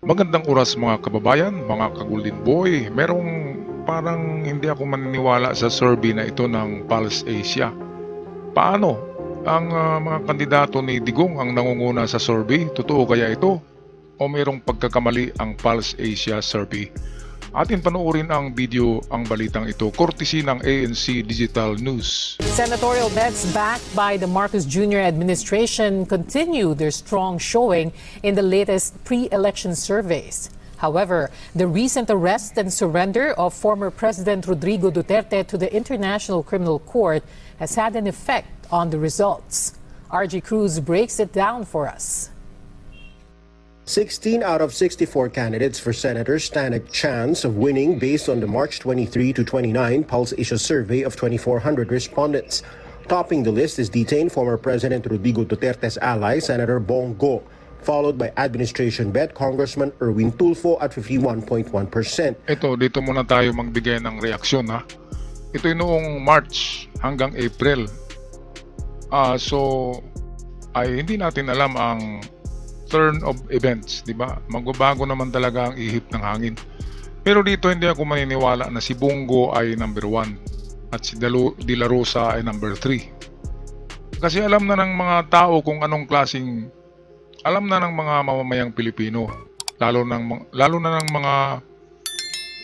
Magandang oras mga kababayan, mga ka-Golden Boy. Merong parang hindi ako maniniwala sa survey na ito ng Pulse Asia. Paano? Ang mga kandidato ni Digong ang nangunguna sa survey? Totoo kaya ito? O mayroong pagkakamali ang Pulse Asia survey? Atin panoorin ang video, ang balitang ito, courtesy ng ANC Digital News. Senatorial bets backed by the Marcos Jr. administration continue their strong showing in the latest pre-election surveys. However, the recent arrest and surrender of former President Rodrigo Duterte to the International Criminal Court has had an effect on the results. RG Cruz breaks it down for us. 16 out of 64 candidates for senator stand a chance of winning based on the March 23 to 29 Pulse Asia survey of 2,400 respondents. Topping the list is detained former President Rodrigo Duterte's ally, Senator Bongo, followed by administration bet Congressman Erwin Tulfo at 51.1%. Ito, dito muna tayo magbigay ng reaksyon ha. Ito noong March hanggang April. So, ay hindi natin alam ang turn of events, di ba? Magbabago naman talaga ang ihip ng hangin. Pero dito hindi ako maniniwala na si Bongo ay number 1 at si De La Rosa ay number 3. Kasi alam na ng mga tao kung anong klaseng, alam na ng mga mamamayang Pilipino, lalo na ng mga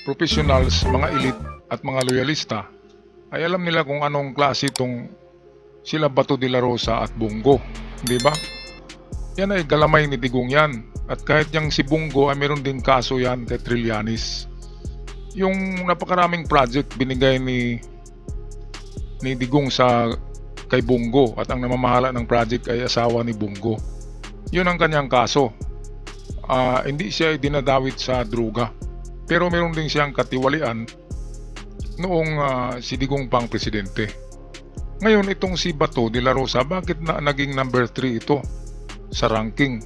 professionals, mga elite at mga loyalista, ay alam nila kung anong klase itong sila Bato, De La Rosa at Bongo, di ba? Yan ay galamay ni Digong yan. At kahit yung si Bongo ay meron din kaso yan kay Trillanes. Yung napakaraming project binigay ni Digong kay Bongo at ang namamahala ng project ay asawa ni Bongo. Yun ang kanyang kaso. Hindi siya dinadawit sa droga. Pero meron din siyang katiwalian noong si Digong pang presidente. Ngayon itong si Bato de la Rosa, bakit naging number 3 ito sa ranking?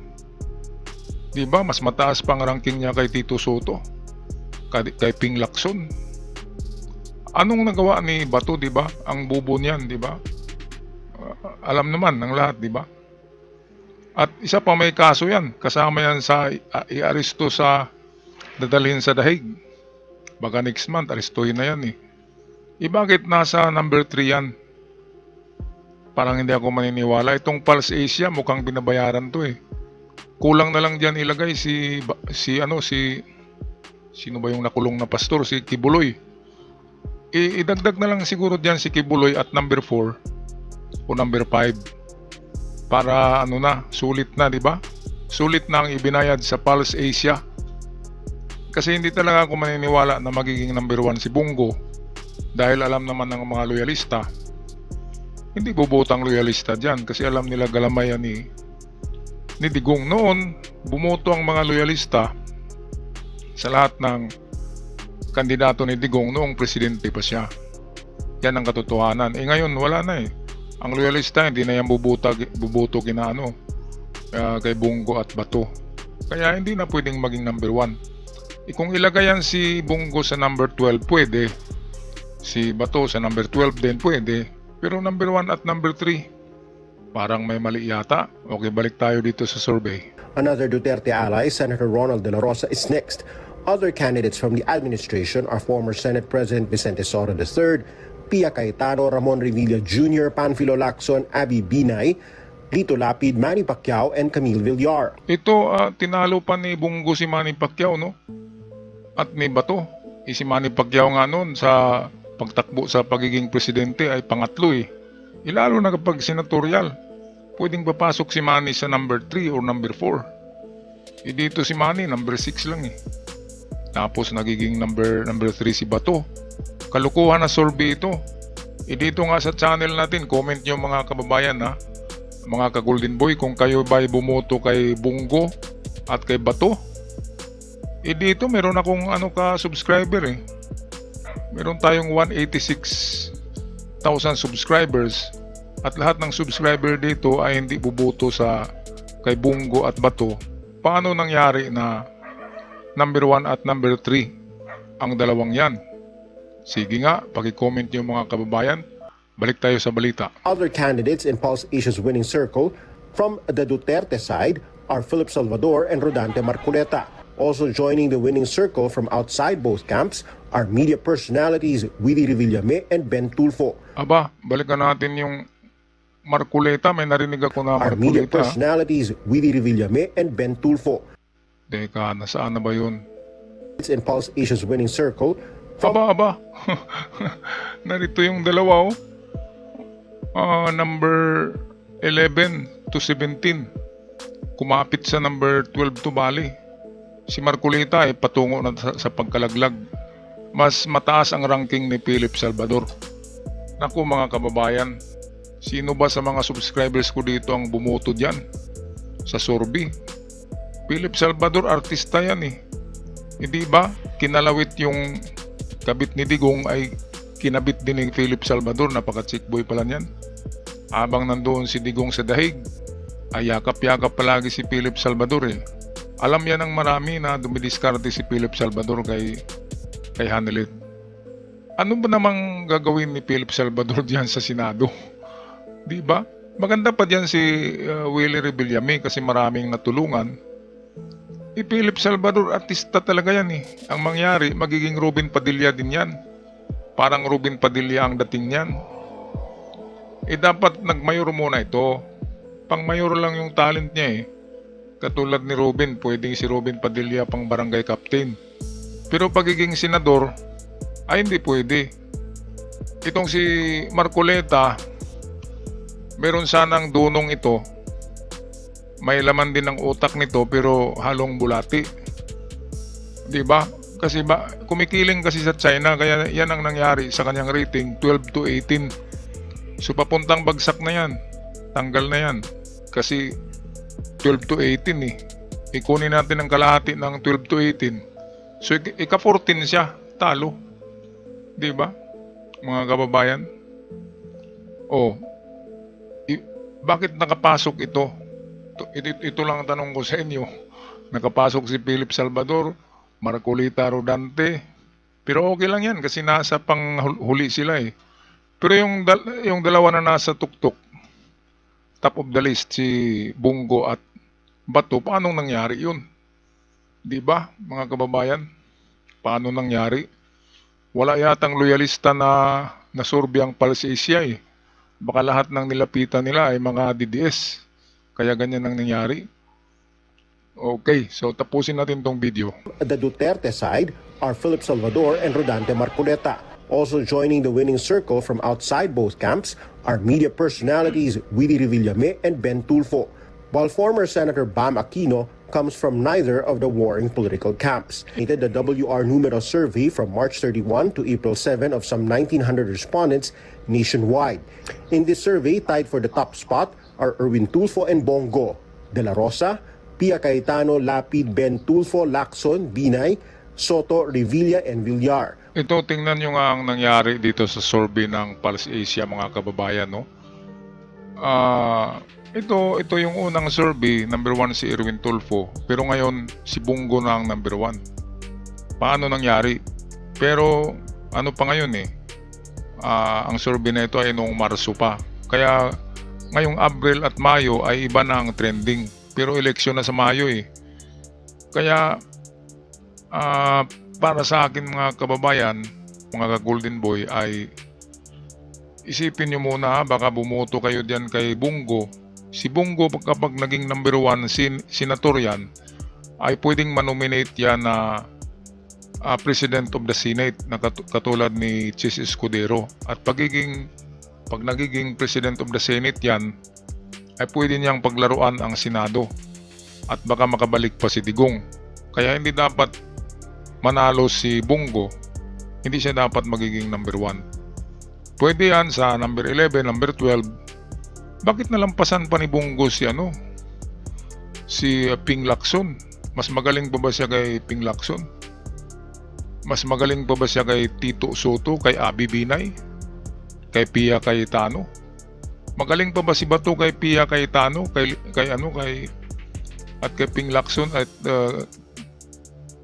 Di ba mas mataas pang ranking niya kay Tito Soto, kay Ping Lacson? Anong nagawa ni Bato, di ba? Ang bubo niyan, di ba? Alam naman ng lahat, di ba? At isa pa may kaso yan, kasama yan sa i-aresto sa dadalhin sa dahig. Baka next month arestuhin na yan eh. Bakit nasa number 3 yan? Parang hindi ako maniniwala. Itong Pulse Asia mukhang binabayaran to eh. Kulang na lang diyan ilagay sino ba yung nakulong na pastor, si Kibuloy. Idagdag na lang siguro diyan si Kibuloy at number 4 o number 5 para sulit na, di ba? Sulit na ang ibinayad sa Pulse Asia. Kasi hindi talaga ako maniniwala na magiging number 1 si Bongo dahil alam naman ng mga loyalista. Hindi bubotang loyalista dyan kasi alam nila galamayan ni Digong. Noon, bumoto ang mga loyalista sa lahat ng kandidato ni Digong noong presidente pa siya. Yan ang katotohanan. Ngayon, wala na eh. Ang loyalista hindi na yan buboto kay Bongo at Bato. Kaya hindi na pwedeng maging number 1. Kung ilagay yan si Bongo sa number 12, pwede. Si Bato sa number 12 din, pwede. Pero number 1 at number 3, parang may mali yata. Okay, balik tayo dito sa survey. Another Duterte ally, Senator Ronald De La Rosa, is next. Other candidates from the administration are former Senate President Vicente Sora III, Pia Cayetano, Ramon Revilla Jr., Panfilo Lacson, Abby Binay, Lito Lapid, Manny Pacquiao, and Camille Villar. Ito, tinalo pa ni Bongo si Manny Pacquiao, no? At ni Bato. Si Manny Pacquiao nga noon sa pagtakbo sa pagiging presidente ay pangatlo eh. Lalo na kapag senatorial, pwedeng papasok si Manny sa number 3 or number 4. Dito si Manny number 6 lang eh. Tapos nagiging number 3 si Bato. Kalukuhan na survey ito. Dito nga sa channel natin, comment nyo mga kababayan ha, mga ka-Golden Boy, kung kayo ba'y bumoto kay Bongo at kay Bato. Dito meron akong ka-subscriber eh. Meron tayong 186,000 subscribers at lahat ng subscriber dito ay hindi buboto kay Bongo at Bato. Paano nangyari na number 1 at number 3 ang dalawang yan? Sige nga, paki-comment niyo mga kababayan. Balik tayo sa balita. Other candidates in Pulse Asia's winning circle from the Duterte side are Philip Salvador and Rodante Marcoleta. Also joining the winning circle from outside both camps are media personalities Willie Revillame and Ben Tulfo. Aba, balikan natin yung Marcoleta. May narinig ako na Our media Marcoleta. personalities Willie Revillame and Ben Tulfo. Teka, nasaan na ba yun? It's in Pulse Asia's winning circle. Aba. Narito yung dalawa, number 11 to 17. Kumapit sa number 12 to Bali. Si Marcoleta ay patungo na sa pagkalaglag. Mas mataas ang ranking ni Philip Salvador. Naku mga kababayan, sino ba sa mga subscribers ko dito ang bumoto dyan? Sa survey. Philip Salvador, artista yan eh. Hindi ba? Kinalawit yung kabit ni Digong ay kinabit din ni Philip Salvador. Napaka-chick boy pala niyan. Habang nandoon si Digong sa dahig, ay yakap-yakap palagi si Philip Salvador eh. Alam yan ng marami na dumidiskarte si Philip Salvador kay Hanelit. Ano ba namang gagawin ni Philip Salvador diyan sa Senado? Di ba? Maganda pa diyan si Willie Revillame kasi maraming natulungan. Philip Salvador, artista talaga yan eh. Ang mangyari, magiging Robin Padilla din yan. Parang Robin Padilla ang dating yan. Dapat nagmayor muna ito. Pang-mayor lang yung talent niya eh. Katulad ni Robin, pwedeng si Robin Padilla pang barangay captain. Pero pagiging senador, ay hindi pwede. Itong si Marcoleta, meron sanang dunong ito. May laman din ng utak nito pero halong bulati. 'Di ba? Kasi kumikiling kasi sa China kaya yan ang nangyari sa kanyang rating 12 to 18. So papuntang bagsak na yan. Tanggal na yan. Kasi 12 to 18 eh. Ikunin natin ang kalahati ng 12 to 18. So ika-14 siya, talo. 'Di ba? Mga kababayan. Bakit nakapasok ito? Ito lang ang tanong ko sa inyo. Nakapasok si Philip Salvador, Marcoleta Rodante. Pero okay lang yan kasi nasa panghuli sila eh. Pero yung dalawa na nasa tuktok, top of the list, si Bongo at Bato, paano nangyari yun? Di ba, mga kababayan? Paano nangyari? Wala yatang loyalista na nasurbi ang Pulse Asia eh. Baka lahat ng nilapitan nila ay mga DDS. Kaya ganyan ang nangyari. Okay, so tapusin natin tong video. The Duterte side are Philip Salvador and Rodante Marcoleta. Also joining the winning circle from outside both camps are media personalities Willie Revillame and Ben Tulfo, while former Senator Bam Aquino comes from neither of the warring political camps. The WR Numero survey from March 31 to April 7 of some 1,900 respondents nationwide. In this survey, tied for the top spot are Erwin Tulfo and Bongo, De La Rosa, Pia Cayetano, Lapid, Ben Tulfo, Lacson, Binay, Soto, Revilla, and Villar. Ito, tingnan nyo nga ang nangyari dito sa survey ng Pulse Asia, mga kababayan, no? Ito yung unang survey, number 1 si Erwin Tulfo, pero ngayon si Bongo na ang number 1. Paano nangyari? Pero ano pa ngayon eh? Ang survey na ito ay noong Marso pa. Kaya ngayong Abril at Mayo ay iba na ang trending. Pero eleksyon na sa Mayo eh. Kaya para sa akin mga kababayan, mga ka-Golden Boy, ay isipin nyo muna, baka bumoto kayo diyan kay Bongo. Si Bongo kapag naging number 1 senator yan, ay pwedeng manominate yan na President of the Senate na katulad ni Chis Escudero. At pag nagiging President of the Senate yan, ay pwede niyang paglaruan ang Senado. At baka makabalik pa si Digong. Kaya hindi dapat manalo si Bongo, hindi siya dapat magiging number 1. Pwede yan sa number 11, number 12. Bakit nalampasan pa ni Bongo si Ping Lacson? Mas magaling pa ba siya kay Ping Lacson? Mas magaling pa ba siya kay Tito Soto, kay Abby Binay, kay Pia Cayetano? Magaling pa ba si Bato kay Pia Cayetano, kay Ping Lacson at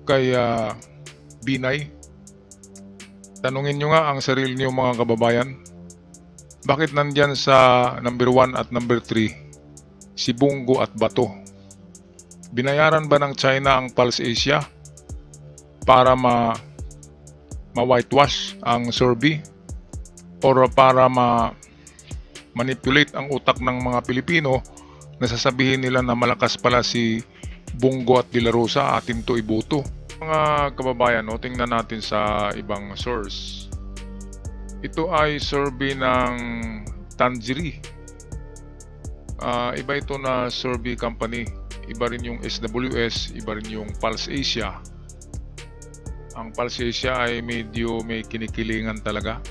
kay Binay? Tanungin nyo nga ang sarili nyo mga kababayan. Bakit nandyan sa number 1 at number 3 si Bongo at Bato? Binayaran ba ng China ang Pulse Asia para ma-whitewash ang survey or para manipulate ang utak ng mga Pilipino na sasabihin nila na malakas pala si Bongo at De La Rosa, atin to iboto? Mga kababayan, no, tingnan natin sa ibang source. Ito ay survey ng Tangerie. Iba ito na survey company. Iba rin yung SWS, iba rin yung Pulse Asia. Ang Pulse Asia ay medyo may kinikilingan talaga.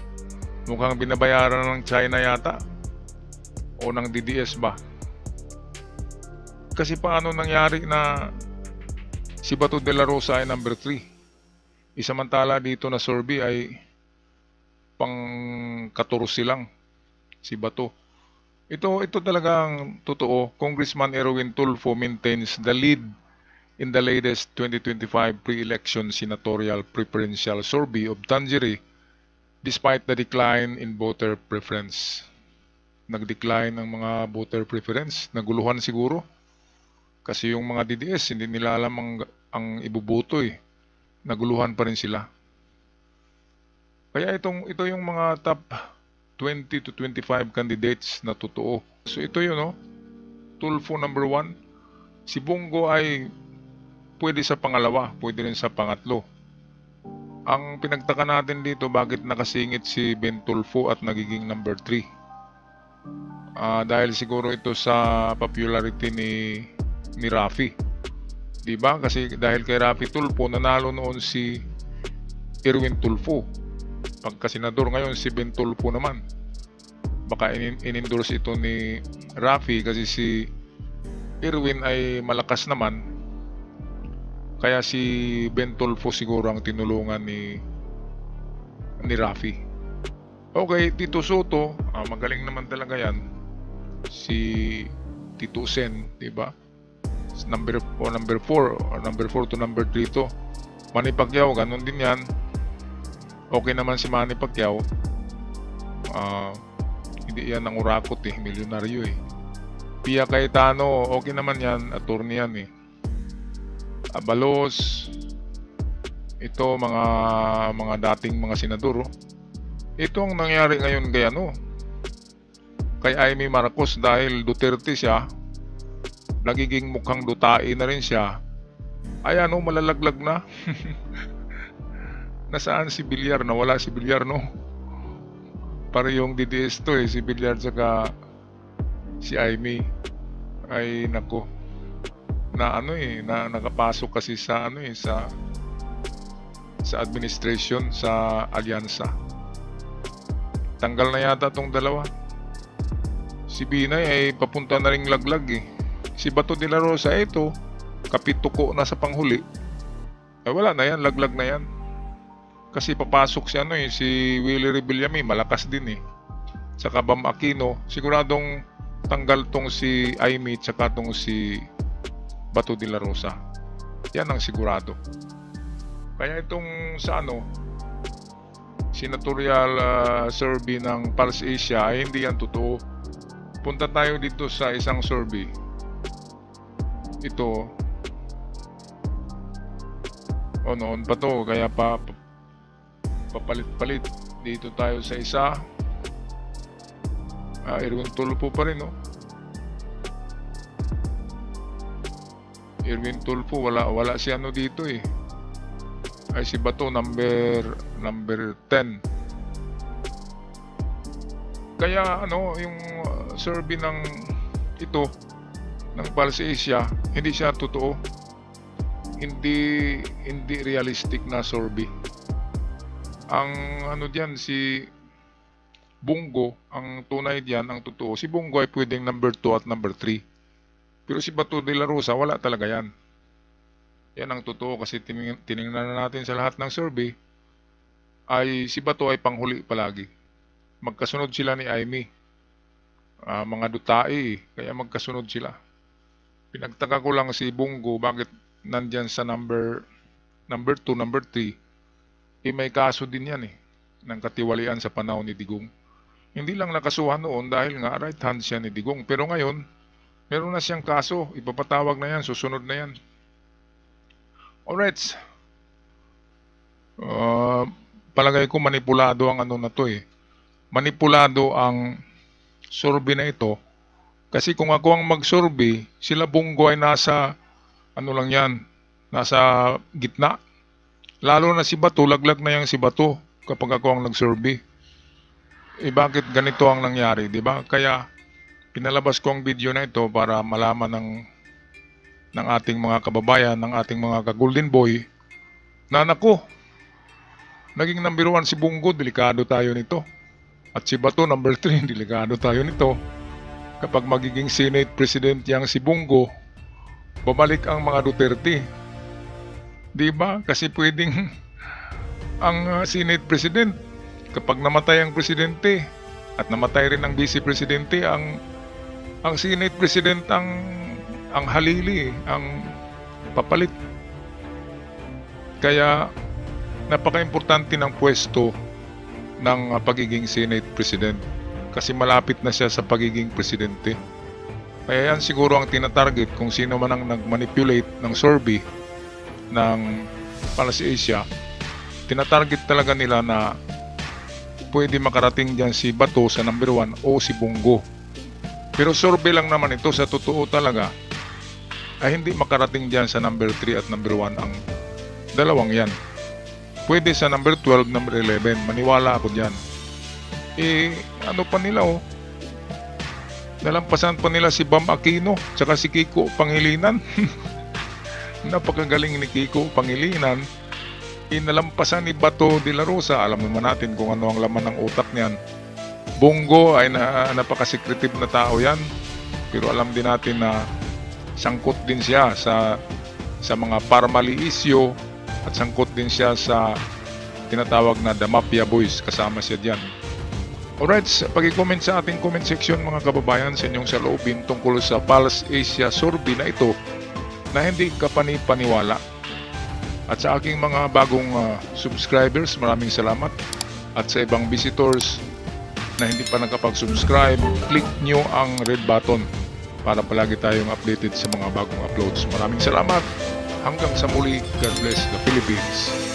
Mukhang binabayaran ng China yata o ng DDS ba? Kasi paano nangyari na si Bato de la Rosa ay number 3? Isamantala dito na survey ay pang 14 lang si Bato. Ito talagang totoo. Congressman Erwin Tulfo maintains the lead in the latest 2025 pre-election senatorial preferential survey of Tangerie despite the decline in voter preference. Nag-decline ang mga voter preference. Naguluhan siguro. Kasi yung mga DDS, hindi nila alam ang ibuboto eh. Naguluhan pa rin sila. Kaya ito yung mga top 20 to 25 candidates na totoo. So ito yun, no? Tulfo number 1. Si Bongo ay pwede sa pangalawa, pwede rin sa pangatlo. Ang pinagtaka natin dito, bakit nakasingit si Ben Tulfo at nagiging number 3? Dahil siguro ito sa popularity ni Rafi. Diba? Kasi dahil kay Rafi Tulfo, nanalo noon si Erwin Tulfo. Pagka senador ngayon, si Ben Tulfo naman. Baka in-endorse ito ni Rafi kasi si Erwin ay malakas naman. Kaya si Ben Tulfo siguro ang tinulungan ni Rafi. Okay, Tito Soto, magaling naman talaga yan. Si Tito Sen, diba? Number 4 or number 4 to number 3 to. Manny Pacquiao, ganun din yan. Okay naman si Manny Pacquiao. Hindi yan ang urakot eh, milyonaryo eh. Pia Cayetano, okay naman yan, attorney yan eh. Abalos, ito mga dating mga senador. Ito ang nangyari ngayon kay Amy Marcos dahil Duterte siya. Nagiging mukhang Dutai na rin siya. Ay malalaglag na. Nasaan si Villar? Nawala si Villar, no? Para yung DDS to eh, si Villar saka si Amy. Ay nako. Na nakapasok kasi sa sa administration, sa alyansa. Tanggal na yata tong dalawa. Si Binay ay papunta na ring laglag eh. Si Bato de la Rosa ito, kapituko na sa panghuli. Ay wala na yan, laglag na yan. Kasi papasok si Willie Rebillame, malakas din eh. Saka Bam Aquino, siguradong tanggal tong si Amy tsaka tong si Bato de la Rosa. Yan ang sigurado. Kaya itong sa senatorial survey ng Pulse Asia ay hindi yan totoo. Punta tayo dito sa isang survey. Ito noon pa to, kaya papalit-palit. Dito tayo sa isa. Erwin Tulfo pa rin, no? Erwin Tulfo, wala si dito eh. Ay si Bato number 10. Kaya yung survey ng Pulse Asia, hindi siya totoo. Hindi realistic na survey. Ang diyan si Bongo, ang tunay diyan, ang totoo. Si Bongo ay pwedeng number 2 at number 3. Pero si Bato de la Rosa, wala talaga yan. Yan ang totoo kasi tiningnan na natin sa lahat ng survey ay si Bato ay panghuli palagi. Magkasunod sila ni Amy. Mga Dutai, kaya magkasunod sila. Pinagtaka ko lang si Bongo bakit nandyan sa number 2, number 3. May kaso din yan ng katiwalian sa panahon ni Digong. Hindi lang nakasuhan noon dahil nga right hand siya ni Digong. Pero ngayon, Meron na siyang kaso, ipapatawag na yan, susunod na yan. Alright. Palagay ko manipulado ang ano na to eh. Manipulado ang survey na ito. Kasi kung ako ang mag-survey, sila Bongo ay nasa, ano lang yan, nasa gitna. Lalo na si Bato, laglag na yang si Bato kapag ako ang nag-survey. Bakit ganito ang nangyari, di ba? Kaya pinalabas ko ang video na ito para malaman ng ating mga kababayan, ng ating mga ka-Golden Boy, na naku, naging number 1 si Bongo, delikado tayo nito. At si Bato, number 3, delikado tayo nito. Kapag magiging Senate President yang si Bongo, babalik ang mga Duterte. Di ba? Kasi pwedeng ang Senate President, kapag namatay ang presidente at namatay rin ang vice presidente, ang Senate President ang halili, ang papalit. Kaya napaka-importante ng pwesto ng pagiging Senate President kasi malapit na siya sa pagiging presidente. Kaya yan siguro ang tinatarget kung sino man ang nag-manipulate ng survey ng Pulse Asia. Tinatarget talaga nila na pwede makarating dyan si Bato sa number 1 o si Bongo. Pero survey lang naman ito, sa totoo talaga ay hindi makarating dyan sa number 3 at number 1 ang dalawang yan. Pwede sa number 12, number 11, maniwala ako dyan. Ano pa nila nalampasan pa nila si Bam Aquino tsaka si Kiko Pangilinan. Napakagaling ni Kiko Pangilinan. Nalampasan ni Bato de la Rosa. Alam naman natin kung ano ang laman ng utak niyan. Bongo ay napaka-secretive na tao yan. Pero alam din natin na sangkot din siya sa mga parmali issue at sangkot din siya sa tinatawag na The Mafia Boys. Kasama siya dyan. Alright, pag-i-comment sa ating comment section mga kababayan sa inyong saloobin tungkol sa Pulse Asia survey na ito na hindi ka panipaniwala. At sa aking mga bagong subscribers, maraming salamat. At sa ibang visitors na hindi pa nakapag-subscribe, click nyo ang red button para palagi tayong updated sa mga bagong uploads. Maraming salamat. Hanggang sa muli, God bless the Philippines.